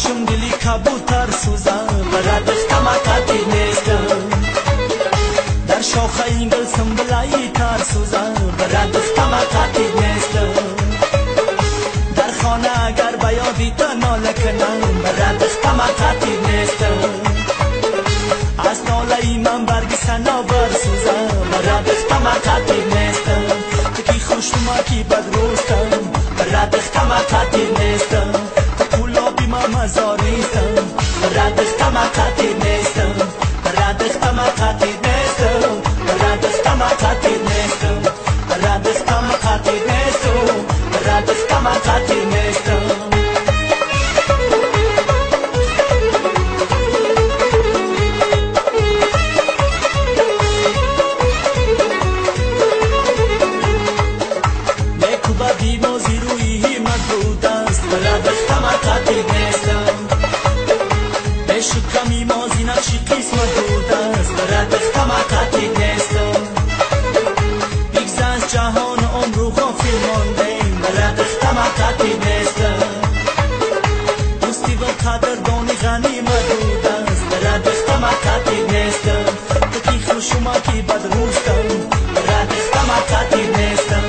چون دلی کبوتر سوزم برد اختماقاتی نیستم در شاخه این گل سنبلایی تر سوزم برد اختماقاتی نیستم در خانه اگر بیادی تا ناله کنم برد اختماقاتی نیستم از ناله من برگ سنا برسوزم برد اختماقاتی نیستم تکی خوشتما کی بدروستم برد اختماقاتی نیستم کلابی ما مزاریستم برد اختماقاتی نیستم برد اختماقاتی نیستم برد اختماقاتی نیستم برد اختماقاتی نیستم برد اختماقاتی نیستم شکمی مازی نقشی قسمت بود است برد اختماقاتی نیستم بگذشت جهان عمر و غافل ماندیم برد اختماقاتی نیستم دوستی و قدردانی غنیمت بود است برد اختماقاتی نیستم تکی خوشما کی بدروستم برد اختماقاتی نیستم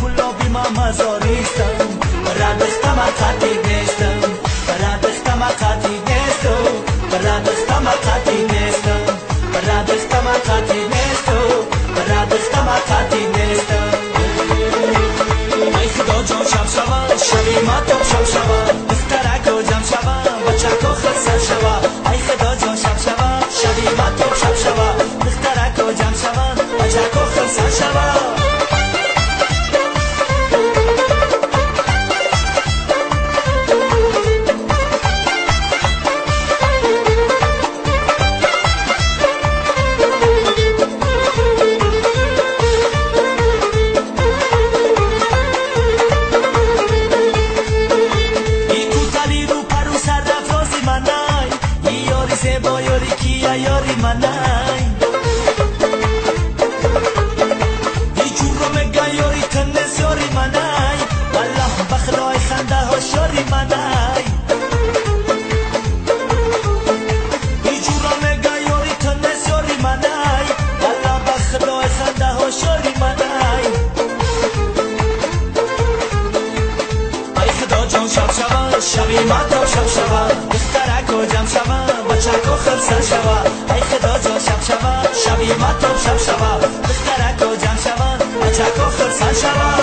کلابی ما مزاریستم برد اختماقاتی نیستم برد اختماقاتی نیستم برد اختماقاتی نیستم برد اختماقاتی نیستم برد اختماقاتی نیستم ای خدا جان شب شود شبی ما تو شب شود دخترک و جمع شود بچک و خسر شود ای خدا جان شب شود شبی ما تو شب شود دخترک و جمع شود بچک و خسر شود با یاری کیا یاری منای ای جورو مگا یاری تنس یاری منای والله بخلای خنده ها شاری منای ای جورو مگا یاری تنس یاری منای والله بخلای خنده ها شاری منای ای خدا جان شب شود شبی ما تو شب شود دخترک و جمع شود بچک و خلصر شود ای خدا جان شب شود شبی ما تو شب شود دخترک و جمع شود بچک و خلصر شود